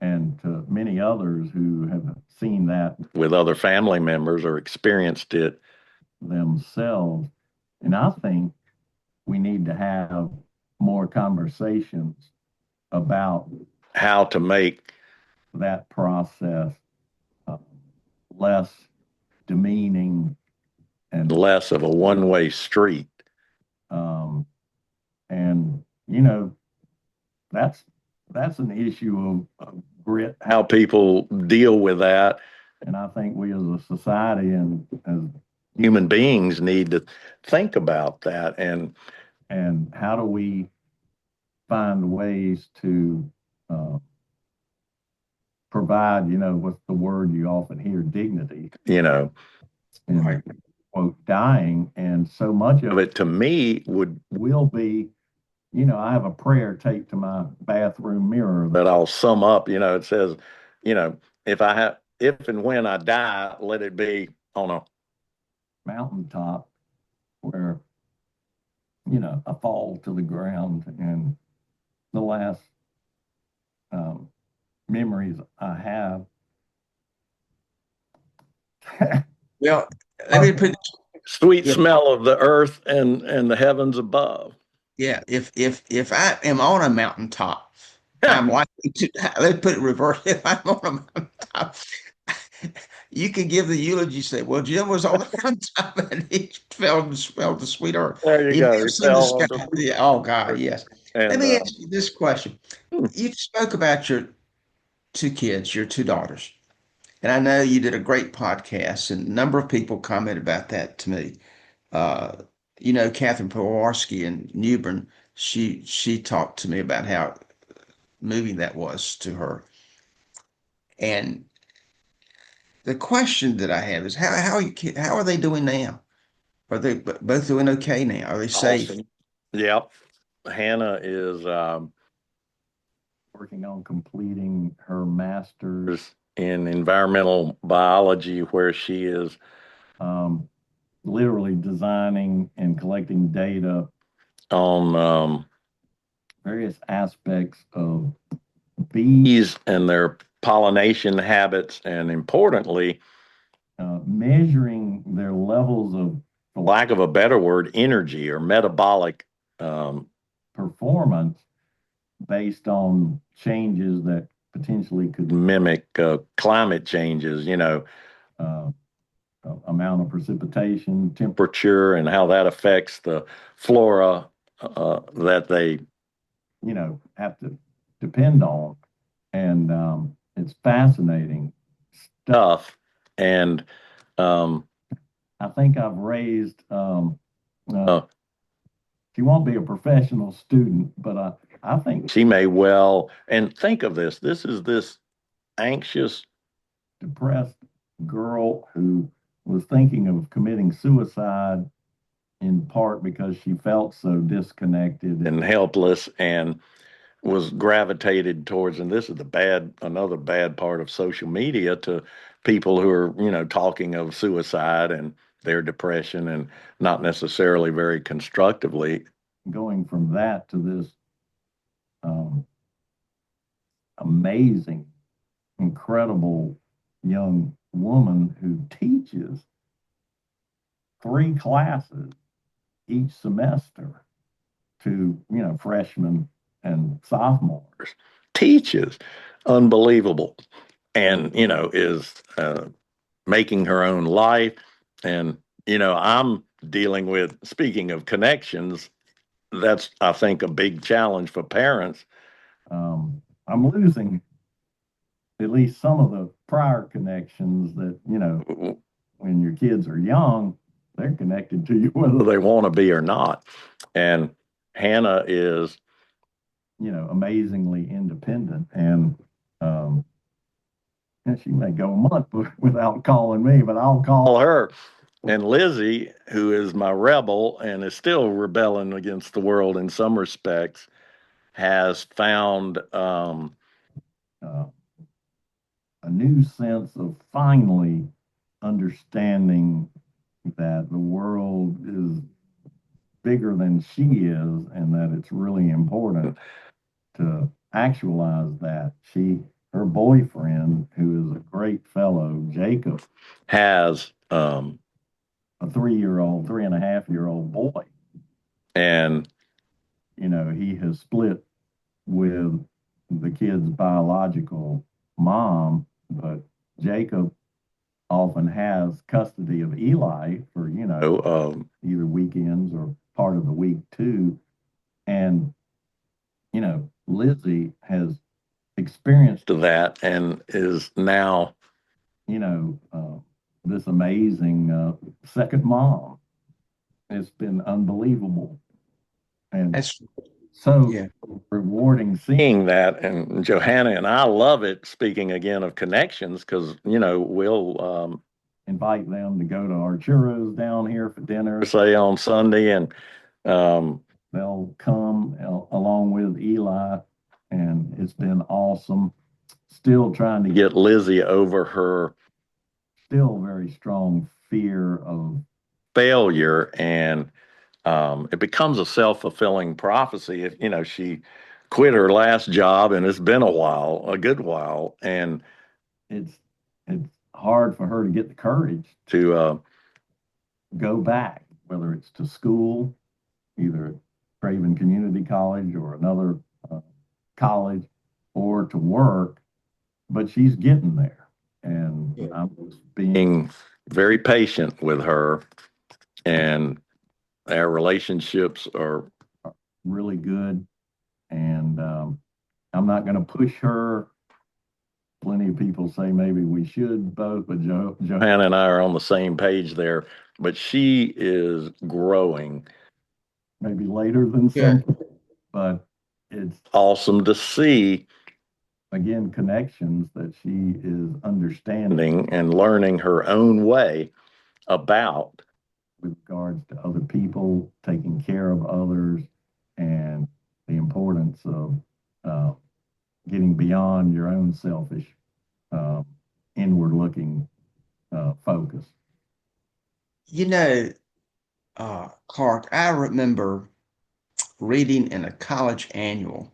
Speaker 1: and to many others who have seen that with other family members or experienced it themselves. And I think we need to have more conversations about how to make that process uh, less demeaning and less of a one-way street. And that's an issue of grit, how people deal with that. And I think we as a society and as human beings need to think about that, and how do we find ways to provide, what's the word you often hear, dignity,
Speaker 2: Right.
Speaker 1: quote, dying. And so much of it to me will be, I have a prayer taped to my bathroom mirror that I'll sum up. It says, if and when I die, let it be on a mountaintop where, I fall to the ground, and the last memories I have.
Speaker 2: Well, let me put
Speaker 1: Sweet
Speaker 2: yeah,
Speaker 1: smell of the earth and the heavens above.
Speaker 2: yeah. If I am on a mountaintop, I'm likely to. Let's put it reverse. If I'm on a mountaintop, you can give the eulogy. Say, well, Jim was on the mountaintop and he fell and smelled the sweet earth.
Speaker 1: There you
Speaker 2: He may
Speaker 1: go.
Speaker 2: have
Speaker 1: He
Speaker 2: seen the
Speaker 1: fell on
Speaker 2: sky. Yeah, oh God, yes. Let
Speaker 1: and
Speaker 2: me ask you this question. You spoke about your two kids, your two daughters. And I know you did a great podcast, and a number of people commented about that to me. Uh, Catherine Pewarski in Newbern, she talked to me about how moving that was to her. And the question that I have is how are they doing now? Are they both doing okay now? Are they safe?
Speaker 1: awesome. Yep. Hannah is working on completing her master's in environmental biology, where she is um, literally designing and collecting data on various aspects of bees and their pollination habits, and importantly, measuring their levels of, for lack of a better word, energy or metabolic um, performance based on changes that potentially could mimic climate changes, uh, amount of precipitation, temperature, and how that affects the flora that they, have to depend on. And it's fascinating stuff. And um, I think I've raised, she won't be a professional student, but I think she may well. And think of this, this anxious, depressed girl who was thinking of committing suicide, in part because she felt so disconnected and helpless, and was gravitated towards, and this is another bad part of social media, to people who are, talking of suicide and their depression, and not necessarily very constructively. Going from that to this um, amazing, incredible young woman who teaches 3 classes each semester to, freshmen and sophomores. teaches unbelievable, and is making her own life. And I'm dealing with, speaking of connections, that's, I think, a big challenge for parents. I'm losing at least some of the prior connections that, when your kids are young, they're connected to you whether they want to be or not. And Hannah is, amazingly independent. Um, and she may go a month without calling me, but I'll call her. And Lizzie, who is my rebel and is still rebelling against the world in some respects, has found uh, a new sense of finally understanding that the world is bigger than she is, and that it's really important to actualize that. Her boyfriend, who is a great fellow, Jacob, has a 3-year-old, 3.5-year-old boy. And, he has split with the kid's biological mom, but Jacob often has custody of Eli for, either weekends or part of the week too. And, Lizzie has experienced that and is now, this amazing second mom. It's been unbelievable. And
Speaker 2: That's
Speaker 1: so
Speaker 2: yeah.
Speaker 1: rewarding seeing that. And Johanna and I love it. Speaking again of connections, because we'll invite them to go to our churros down here for dinner, say on Sunday, and they'll come along with Eli, and it's been awesome. Still trying to get Lizzie over her still very strong fear of failure, and it becomes a self-fulfilling prophecy. If she quit her last job, and it's been a while, a good while, and it's it's hard for her to get the courage to go back, whether it's to school, either Craven Community College or another uh, college, or to work. But she's getting there, and
Speaker 2: Yeah.
Speaker 1: I'm being very patient with her, and our relationships are really good. And I'm not going to push her. Plenty of people say maybe we should both, but Johanna and I are on the same page there. But she is growing, maybe later than
Speaker 2: Good.
Speaker 1: some, but it's awesome to see, again, connections that she is understanding and learning her own way about, with regards to other people, taking care of others, and the importance of uh, getting beyond your own selfish, uh, inward looking focus.
Speaker 2: You know, Clark, I remember reading in a college annual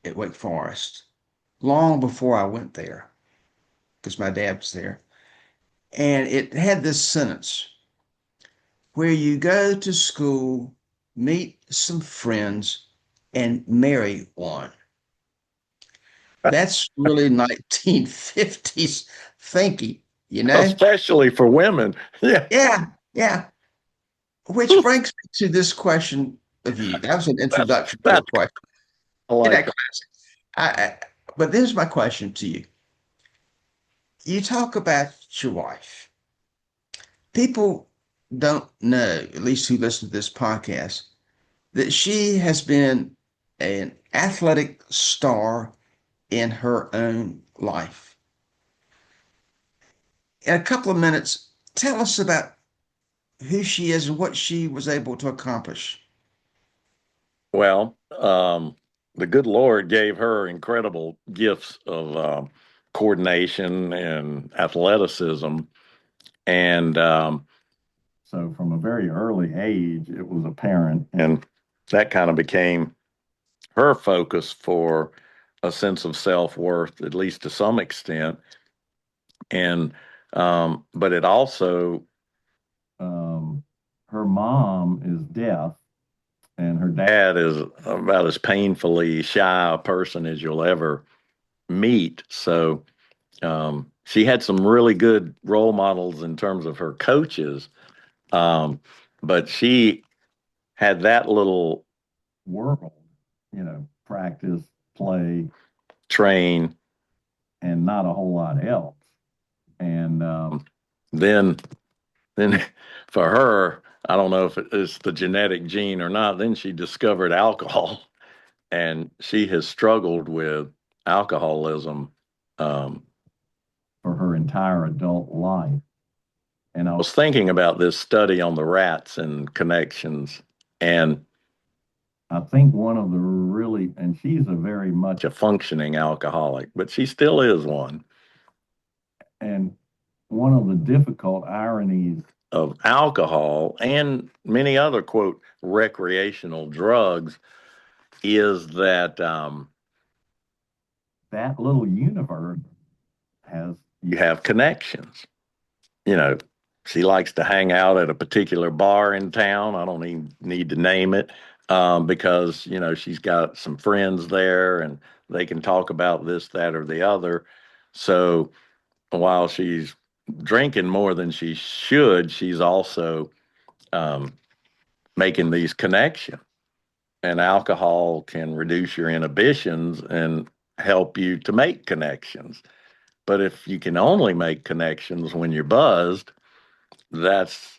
Speaker 2: at Wake Forest long before I went there because my dad was there. And it had this sentence where you go to school, meet some friends, and marry one. That's really 1950s thinking, you know?
Speaker 1: Especially for women. Yeah.
Speaker 2: Yeah, yeah. Which brings me to this question of you. That was an
Speaker 1: that's
Speaker 2: introduction to a
Speaker 1: that's
Speaker 2: question. Isn't
Speaker 1: like
Speaker 2: that classic? But here's my question to you. You talk about your wife. People don't know, at least who listen to this podcast, that she has been an athletic star in her own life. In a couple of minutes, tell us about who she is and what she was able to accomplish.
Speaker 1: well, the good Lord gave her incredible gifts of coordination and athleticism, and so from a very early age, it was apparent, and that kind of became her focus for a sense of self worth, at least to some extent. And but it also, um, her mom is deaf, and her dad is about as painfully shy a person as you'll ever meet. So she had some really good role models in terms of her coaches, but she had that little world, practice, play, train, and not a whole lot else. And then, then for her, I don't know if it's the genetic gene or not. Then she discovered alcohol, and she has struggled with alcoholism um, for her entire adult life. And I was thinking about this study on the rats and connections, and I think one of the really, and she's a very much a functioning alcoholic, but she still is one. And one of the difficult ironies of alcohol and many other, quote, recreational drugs is that that little universe has, you have connections. You know, she likes to hang out at a particular bar in town. I don't even need to name it because, she's got some friends there and they can talk about this, that, or the other. So while she's drinking more than she should, she's also um, making these connections. And alcohol can reduce your inhibitions and help you to make connections. But if you can only make connections when you're buzzed, that's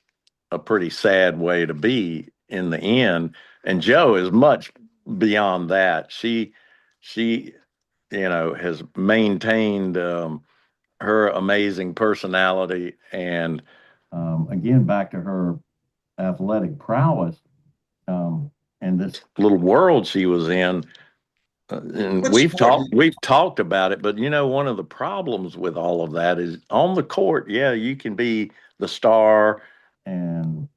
Speaker 1: a pretty sad way to be in the end. And Joe is much beyond that. She, has maintained her amazing personality, and again, back to her athletic prowess, and this little world she was in. And
Speaker 2: What sport?
Speaker 1: we've talked about it, but one of the problems with all of that is on the court. Yeah, you can be the star and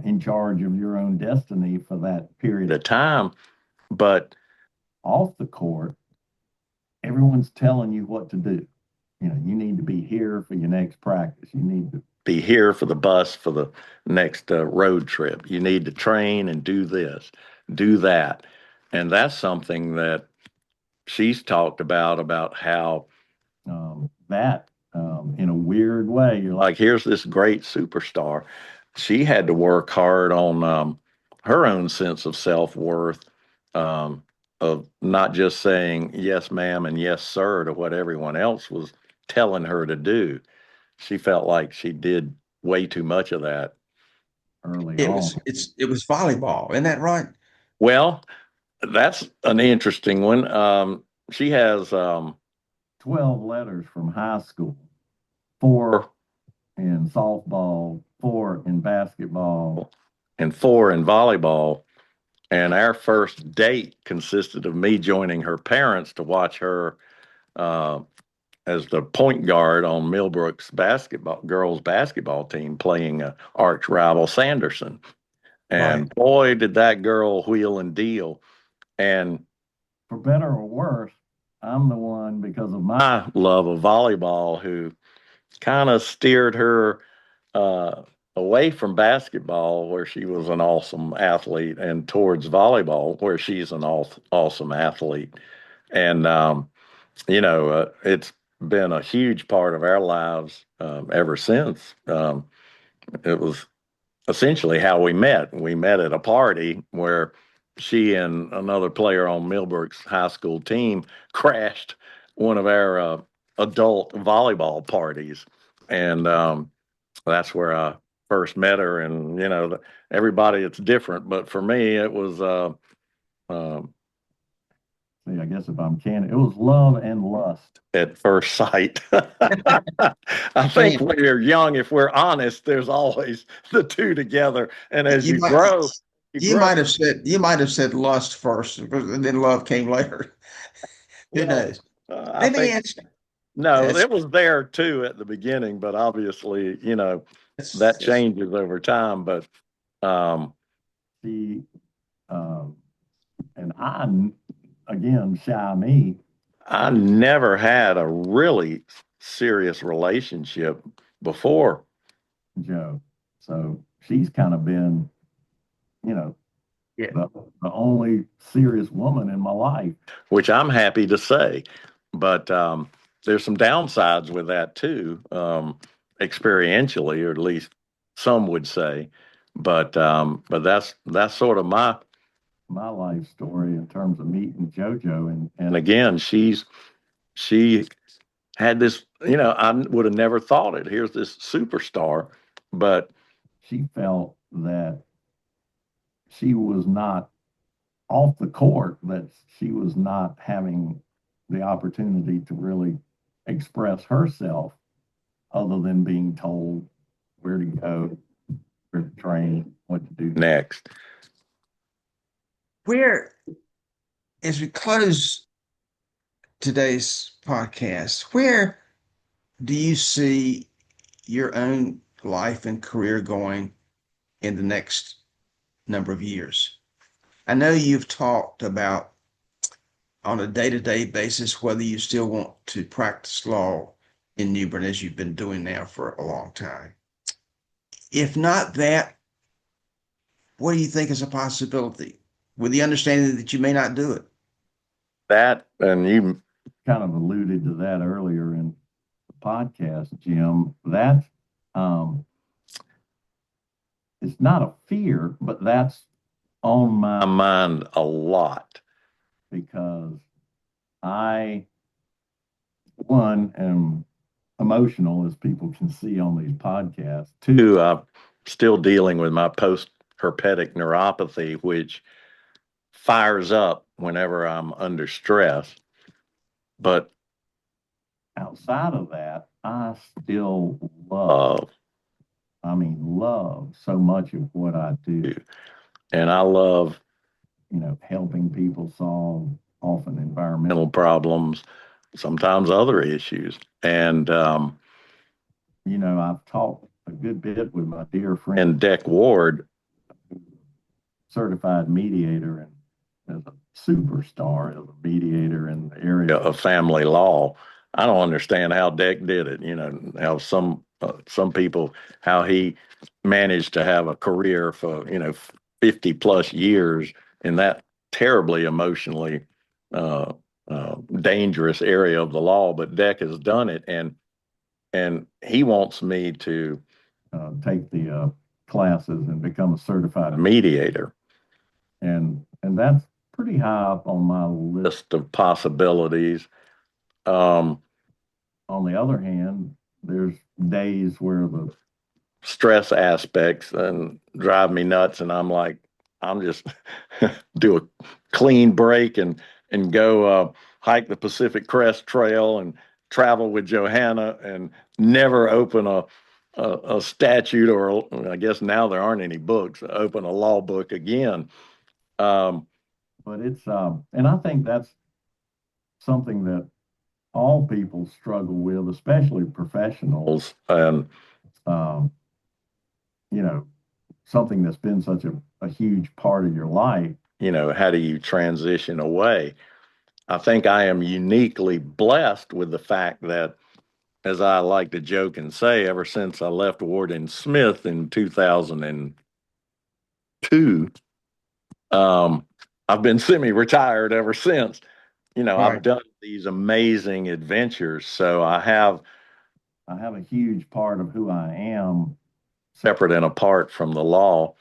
Speaker 1: in charge of your own destiny for that period of time, but off the court, everyone's telling you what to do. You need to be here for your next practice. You need to be here for the bus for the next road trip. You need to train and do this, do that. And that's something that she's talked about how that in a weird way, you're like, here's this great superstar. She had to work hard on her own sense of self worth, um, of not just saying yes, ma'am, and yes, sir to what everyone else was telling her to do. She felt like she did way too much of that early on.
Speaker 2: It was volleyball, isn't that right?
Speaker 1: Well, that's an interesting one. She has 12 letters from high school, four in softball, four in basketball, and four in volleyball. And our first date consisted of me joining her parents to watch her uh, as the point guard on Millbrook's girls basketball team playing arch rival Sanderson.
Speaker 2: Right.
Speaker 1: And boy, did that girl wheel and deal. And for better or worse, I'm the one, because of my love of volleyball, who kind of steered her uh, away from basketball, where she was an awesome athlete, and towards volleyball, where she's an awesome athlete. And, it's been a huge part of our lives ever since. It was essentially how we met. We met at a party where she and another player on Millbrook's high school team crashed one of our adult volleyball parties. And that's where I first met her. And, everybody, it's different. But for me, it was, uh, I guess if I'm candid, it was love and lust at first sight. I think
Speaker 2: Man,
Speaker 1: when you're young, if we're honest, there's always the two together. And as
Speaker 2: you
Speaker 1: you
Speaker 2: might
Speaker 1: grow, you
Speaker 2: you
Speaker 1: grow.
Speaker 2: might have said lust first, and then love came later. Who
Speaker 1: Well,
Speaker 2: knows?
Speaker 1: I
Speaker 2: Let me
Speaker 1: think
Speaker 2: ask.
Speaker 1: no,
Speaker 2: That's
Speaker 1: it was there too at the beginning, but obviously, that
Speaker 2: that's
Speaker 1: changes over time. But um, she um, and again, shy me, I never had a really serious relationship before Joe. So she's kind of been, you know,
Speaker 2: Yeah.
Speaker 1: the only serious woman in my life, which I'm happy to say. But there's some downsides with that too, experientially, or at least some would say. But that's sort of my life story in terms of meeting JoJo, and again, she had this, I would have never thought it. Here's this superstar, but she felt that she was not off the court, that she was not having the opportunity to really express herself other than being told where to go, where to train, what to do next.
Speaker 2: Where, as we close today's podcast, where do you see your own life and career going in the next number of years? I know you've talked about on a day-to-day basis whether you still want to practice law in New Bern as you've been doing now for a long time. If not that, what do you think is a possibility with the understanding that you may not do it?
Speaker 1: That, and you kind of alluded to that earlier in the podcast, Jim, that it's not a fear, but that's on my mind a lot because I, one, am emotional, as people can see on these podcasts. Two, I'm still dealing with my post herpetic neuropathy, which fires up whenever I'm under stress. But outside of that, I still love so much of what I do. And I love, helping people solve often environmental problems, sometimes other issues. And, I've talked a good bit with my dear friend Deck Ward, certified mediator and as a superstar as a mediator in the area of family law. I don't understand how Deck did it. How some people, how he managed to have a career for 50 plus years in that terribly emotionally dangerous area of the law. But Deck has done it, and he wants me to take the classes and become a certified mediator, and that's pretty high up on my list of possibilities. Um, on the other hand, there's days where the stress aspects and drive me nuts, and I'm like, I'm just do a clean break and go hike the Pacific Crest Trail and travel with Johanna and never open a statute, or I guess now there aren't any books, open a law book again. But it's and I think that's something that all people struggle with, especially professionals, and um, you know, something that's been such a huge part of your life. How do you transition away? I think I am uniquely blessed with the fact that, as I like to joke and say, ever since I left Ward and Smith in 2002, I've been semi-retired ever since. I've
Speaker 2: Right.
Speaker 1: done these amazing adventures, so I have a huge part of who I am separate and apart from the law.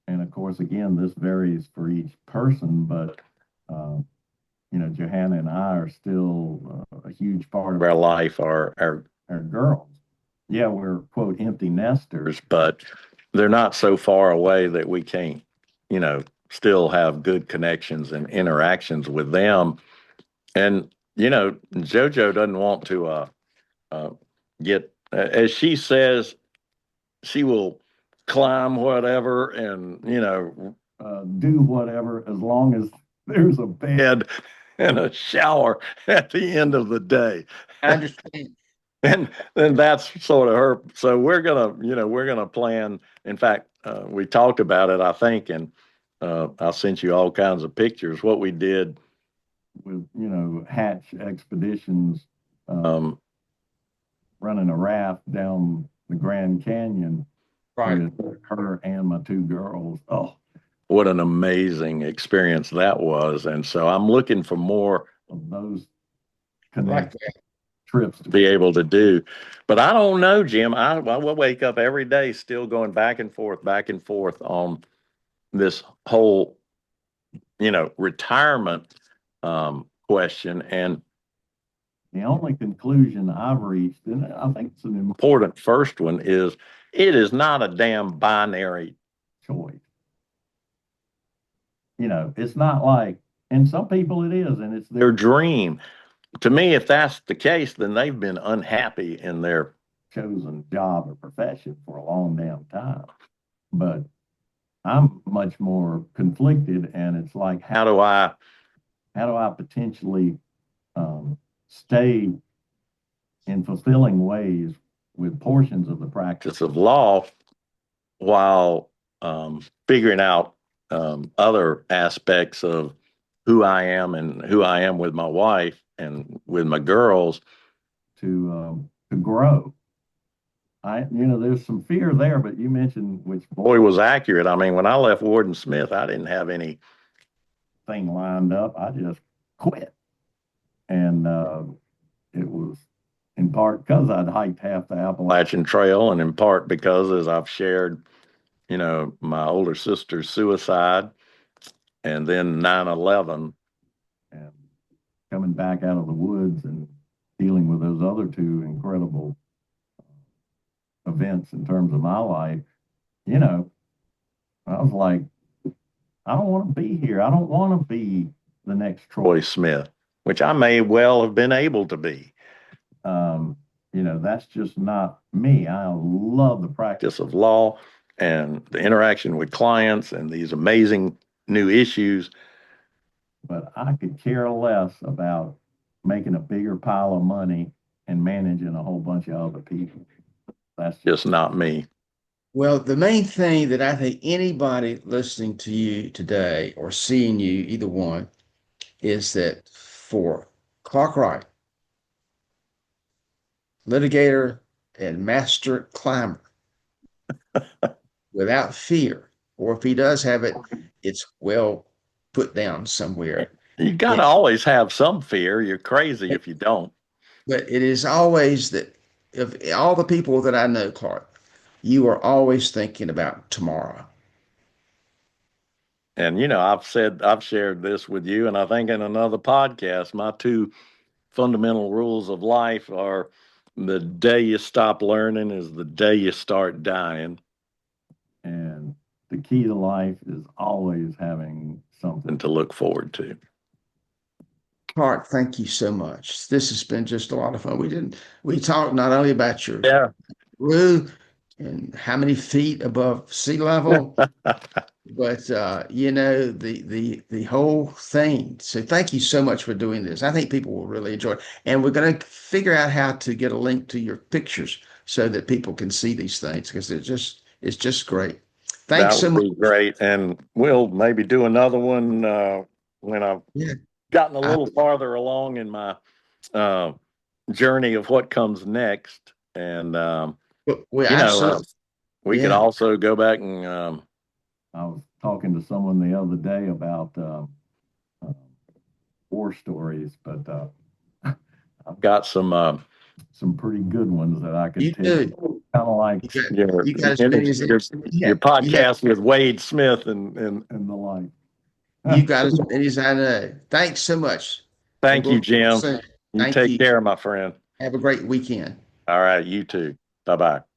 Speaker 1: And of course, again, this varies for each person, but uh, Johanna and I are still a huge part of our life. Our girls, yeah, we're quote empty nesters, but they're not so far away that we can't, still have good connections and interactions with them. And JoJo doesn't want to uh, get, as she says, she will climb whatever and do whatever as long as there's a bed and a shower at the end of the day.
Speaker 2: I understand.
Speaker 1: And that's sort of her. So we're gonna plan. In fact, we talked about it, I think, and I sent you all kinds of pictures. What we did with hatch expeditions, um, running a raft down the Grand Canyon
Speaker 2: Right.
Speaker 1: with her and my two girls. Oh, what an amazing experience that was. And so I'm looking for more of those
Speaker 2: Right.
Speaker 1: connect trips to be able to do. But I don't know, Jim. I will wake up every day still going back and forth on this whole, retirement question. And the only conclusion I've reached, and I think it's an important first one, is it is not a damn binary choice. It's not like, and some people it is, and it's their dream. To me, if that's the case, then they've been unhappy in their chosen job or profession for a long damn time. But I'm much more conflicted, and it's like, how do I potentially stay in fulfilling ways with portions of the practice of law while figuring out other aspects of who I am and who I am with my wife and with my girls to grow. There's some fear there, but you mentioned, which boy was accurate. I mean, when I left Warden Smith, I didn't have anything lined up. I just quit, and it was in part because I'd hiked half the Appalachian Trail, and in part because, as I've shared, my older sister's suicide, and then 9/11, and coming back out of the woods and dealing with those other two incredible events in terms of my life, I was like, I don't want to be here. I don't want to be the next Troy Smith, which I may well have been able to be. That's just not me. I love the practice of law and the interaction with clients and these amazing new issues, but I could care less about making a bigger pile of money and managing a whole bunch of other people. That's just not me.
Speaker 2: Well, the main thing that I think anybody listening to you today or seeing you, either one, is that for Clark Wright, litigator and master climber, without fear, or if he does have it, it's well put down somewhere.
Speaker 1: You got to
Speaker 2: It,
Speaker 1: always have some fear. You're crazy if you don't.
Speaker 2: but it is always that of all the people that I know, Clark, you are always thinking about tomorrow.
Speaker 1: And I've shared this with you, and I think in another podcast, my two fundamental rules of life are: the day you stop learning is the day you start dying. And the key to life is always having something to look forward to.
Speaker 2: Clark, thank you so much. This has been just a lot of fun. We talked not only about your
Speaker 1: Yeah.
Speaker 2: Peru and how many feet above sea level, but the whole thing. So thank you so much for doing this. I think people will really enjoy it, and we're going to figure out how to get a link to your pictures so that people can see these things because it's just great. Thanks
Speaker 1: That
Speaker 2: so
Speaker 1: would
Speaker 2: much.
Speaker 1: be great. And we'll maybe do another one when I've
Speaker 2: Yeah,
Speaker 1: gotten a
Speaker 2: I,
Speaker 1: little farther along in my uh, journey of what comes next. And,
Speaker 2: we
Speaker 1: you know, uh,
Speaker 2: absolutely,
Speaker 1: we could
Speaker 2: yeah.
Speaker 1: also go back and I was talking to someone the other day about uh, war stories, but I've got some pretty good ones that I could
Speaker 2: You
Speaker 1: tell.
Speaker 2: do.
Speaker 1: Kind of like
Speaker 2: You got
Speaker 1: your
Speaker 2: you got as many as
Speaker 1: your
Speaker 2: yeah. You have
Speaker 1: podcast with Wade Smith and the like.
Speaker 2: you got as many as I know. Thanks so much, and
Speaker 1: Thank
Speaker 2: we'll
Speaker 1: you,
Speaker 2: talk
Speaker 1: Jim.
Speaker 2: soon.
Speaker 1: You
Speaker 2: Thank
Speaker 1: take
Speaker 2: you.
Speaker 1: care, my friend.
Speaker 2: Have a great weekend.
Speaker 1: All right, you too. Bye bye.